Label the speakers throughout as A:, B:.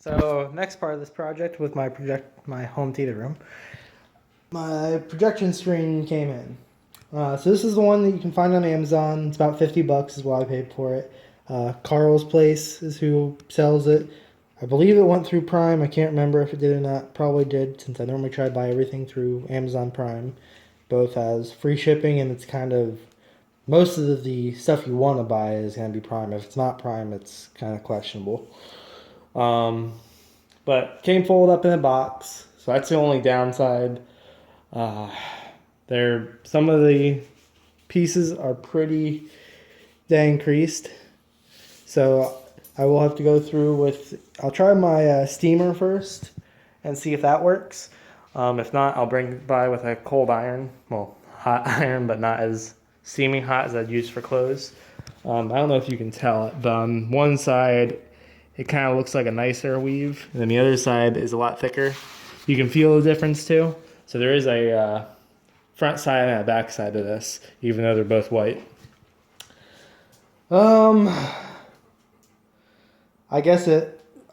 A: So next part of this project with my home theater room, my projection screen came in. So this is the one that you can find on Amazon. It's about $50 is what I paid for it. Carl's Place is who sells it. I believe it went through Prime. I can't remember if it did or not. Probably did, since I normally try to buy everything through Amazon Prime. Both has free shipping, and it's kind of most of the stuff you want to buy is going to be Prime. If it's not Prime, it's kind of questionable. Um, but came folded up in a box, so that's the only downside. Uh, some of the pieces are pretty dang creased, so I will have to go through with. I'll try my steamer first and see if that works. If not, I'll bring it by with a cold iron, well, hot iron, but not as steaming hot as I'd use for clothes. I don't know if you can tell it, but on one side it kind of looks like a nicer weave, and then the other side is a lot thicker. You can feel the difference too. So there is a front side and a back side to this, even though they're both white. I guess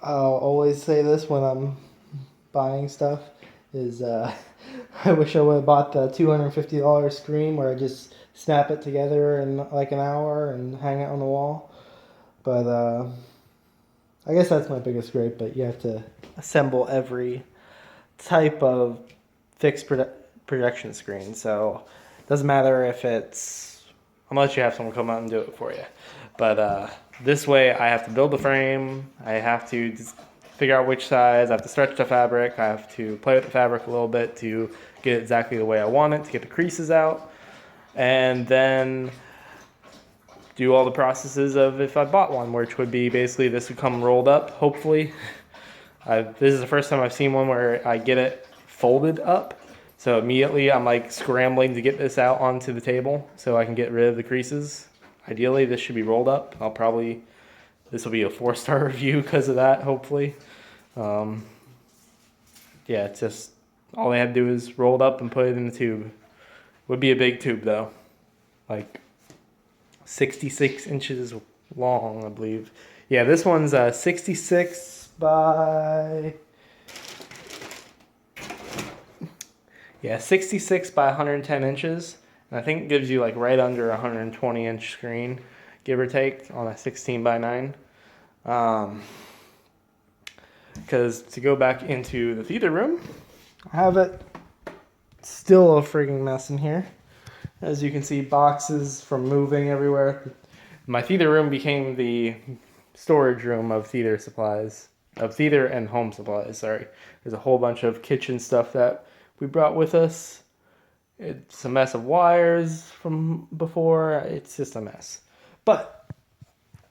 A: I'll always say this when I'm buying stuff is I wish I would have bought the $250 screen where I just snap it together in like an hour and hang it on the wall. But I guess that's my biggest gripe. But you have to assemble every type of fixed projection screen, so it doesn't matter if it's unless you have someone come out and do it for you. But this way, I have to build the frame. I have to figure out which size. I have to stretch the fabric. I have to play with the fabric a little bit to get it exactly the way I want it, to get the creases out, and then do all the processes of if I bought one, which would be basically this would come rolled up, hopefully. This is the first time I've seen one where I get it folded up. So immediately I'm like scrambling to get this out onto the table so I can get rid of the creases. Ideally, this should be rolled up. This will be a 4-star review because of that, hopefully. Yeah, it's just, all they have to do is roll it up and put it in the tube. Would be a big tube though. Like 66 inches long, I believe. Yeah, this one's 66 by 110 inches. And I think it gives you like right under 120 inch screen, give or take, on a 16 by 9. Because to go back into the theater room, I have it still a frigging mess in here. As you can see, boxes from moving everywhere. My theater room became the storage room of theater supplies, of theater and home supplies, sorry. There's a whole bunch of kitchen stuff that we brought with us. It's a mess of wires from before. It's just a mess. But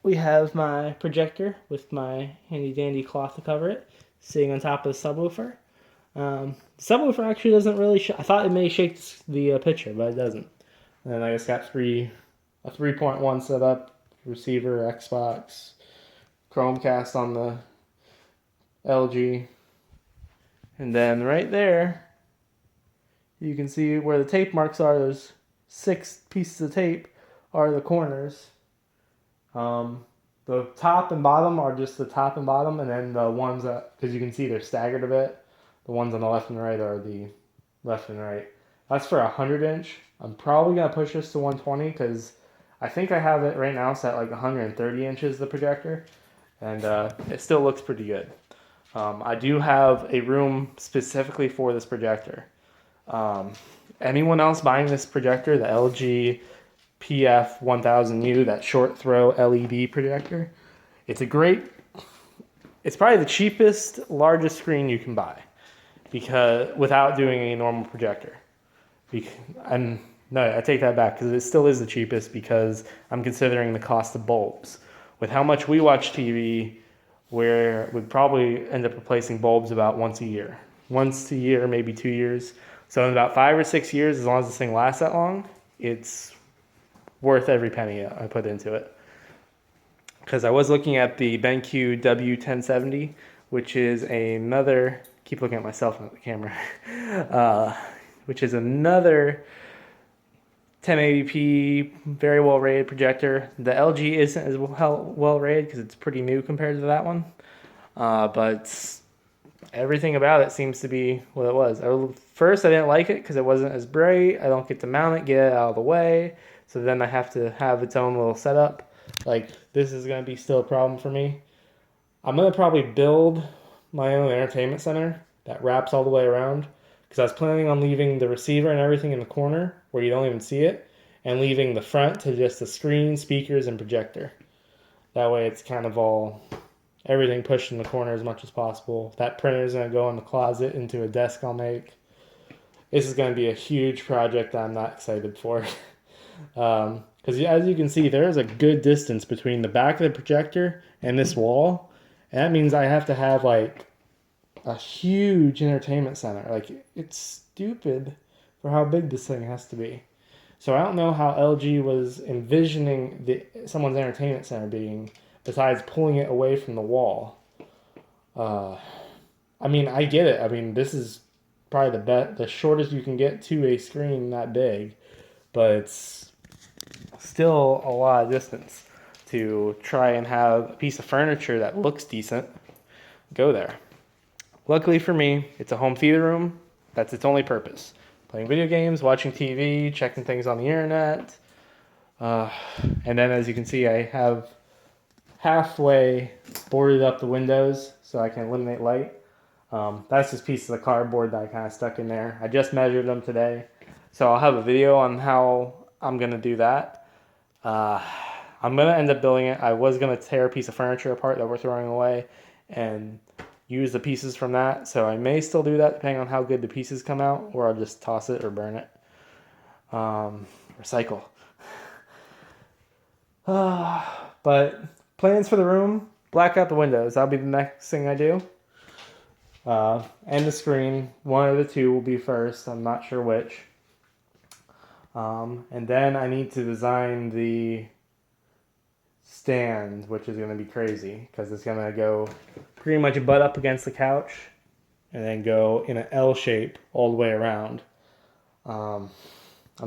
A: we have my projector with my handy dandy cloth to cover it, sitting on top of the subwoofer. The subwoofer actually doesn't really I thought it may shake the picture, but it doesn't. And then I just got a 3.1 setup, receiver, Xbox, Chromecast on the LG. And then right there, you can see where the tape marks are. There's 6 pieces of tape are the corners. The top and bottom are just the top and bottom, and then the ones that, because you can see they're staggered a bit, the ones on the left and right are the left and right. That's for 100 inch. I'm probably going to push this to 120 because I think I have it right now set like 130 inches, the projector, and it still looks pretty good. I do have a room specifically for this projector. Anyone else buying this projector, the LG PF1000U, that short throw LED projector, it's probably the cheapest, largest screen you can buy because without doing a normal projector. No, I take that back because it still is the cheapest because I'm considering the cost of bulbs. With how much we watch TV, where we'd probably end up replacing bulbs about once a year, maybe 2 years. So in about 5 or 6 years, as long as this thing lasts that long, it's worth every penny I put into it. Because I was looking at the BenQ W1070, which is another, keep looking at myself in the camera, which is another 1080p, very well rated projector. The LG isn't as well rated because it's pretty new compared to that one.
B: But everything about it seems to be what it was. First, I didn't like it because it wasn't as bright. I don't get to mount it, get it out of the way. So then I have to have its own little setup. Like, this is going to be still a problem for me. I'm going to probably build my own entertainment center that wraps all the way around because I was planning on leaving the receiver and everything in the corner where you don't even see it and leaving the front to just the screen, speakers, and projector. That way it's kind of all everything pushed in the corner as much as possible. That printer is going to go in the closet into a desk I'll make. This is going to be a huge project that I'm not excited for. Because as you can see, there is a good distance between the back of the projector and this wall. And that means I have to have like a huge entertainment center. Like, it's stupid for how big this thing has to be. So I don't know how LG was envisioning someone's entertainment center being, besides pulling it away from the wall. I mean, I get it. I mean, this is probably the shortest you can get to a screen that big, but it's still a lot of distance to try and have a piece of furniture that looks decent go there. Luckily for me, it's a home theater room. That's its only purpose. Playing video games, watching TV, checking things on the internet. And then as you can see, I have halfway boarded up the windows so I can eliminate light. That's just pieces of cardboard that I kind of stuck in there. I just measured them today. So I'll have a video on how I'm going to do that. I'm going to end up building it. I was going to tear a piece of furniture apart that we're throwing away and use the pieces from that. So I may still do that depending on how good the pieces come out, or I'll just toss it or burn it. Recycle. But plans for the room, black out the windows. That'll be the next thing I do. And the screen, one of the two will be first. I'm not sure which. And then I need to design the stand, which is going to be crazy because it's going to go pretty much butt up against the couch and then go in an L shape all the way around. I'm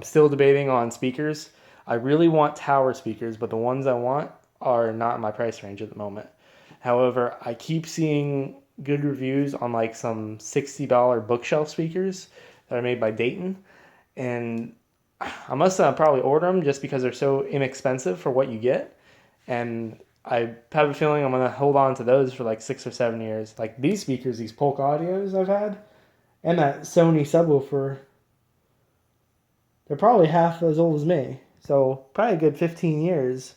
B: still debating on speakers. I really want tower speakers, but the ones I want are not in my price range at the moment. However, I keep seeing good reviews on like some $60 bookshelf speakers that are made by Dayton, and I must probably order them just because they're so inexpensive for what you get. And I have a feeling I'm going to hold on to those for like 6 or 7 years. Like these speakers, these Polk Audios I've had, and that Sony subwoofer, they're probably half as old as me. So probably a good 15 years.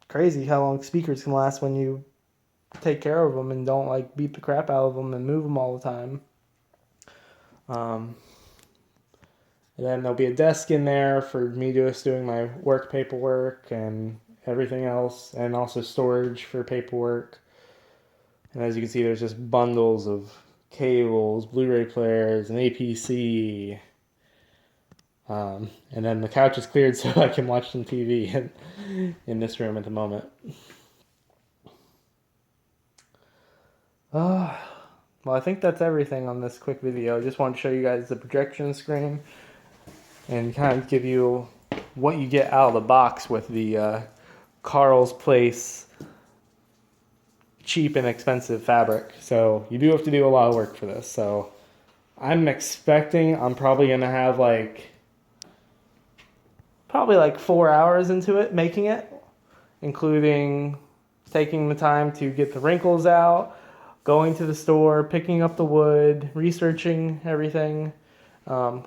B: Crazy how long speakers can last when you take care of them and don't like beat the crap out of them and move them all the time. And then there'll be a desk in there for me just doing my work paperwork and everything else, and also storage for paperwork. And as you can see, there's just bundles of cables, Blu-ray players, an APC. And then the couch is cleared so I can watch some TV in this room at the moment. Well, I think that's everything on this quick video. I just wanted to show you guys the projection screen and kind of give you what you get out of the box with the Carl's Place cheap and expensive fabric. So you do have to do a lot of work for this. So I'm expecting I'm probably going to have like 4 hours into it, making it, including taking the time to get the wrinkles out, going to the store, picking up the wood, researching everything.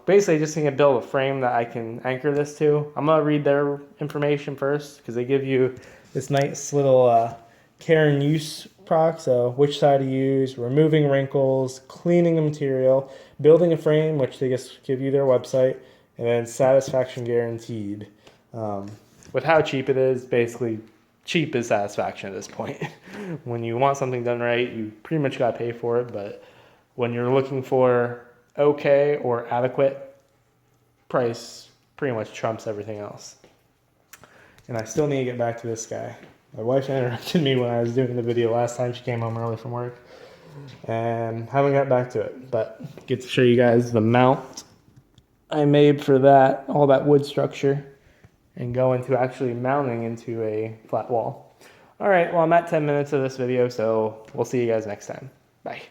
B: Basically just going to build a frame that I can anchor this to. I'm going to read their information first because they give you this nice little care and use proc. So which side to use, removing wrinkles, cleaning the material, building a frame, which they just give you their website, and then satisfaction guaranteed. With how cheap it is, basically cheap is satisfaction at this point. When you want something done right, you pretty much got to pay for it. But when you're looking for okay or adequate, price pretty much trumps everything else. And I still need to get back to this guy. My wife interrupted me when I was doing the video last time. She came home early from work and haven't got back to it, but get to show you guys the mount I made for that, all that wood structure, and go into actually mounting into a flat wall. All right, well, I'm at 10 minutes of this video, so we'll see you guys next time. Bye.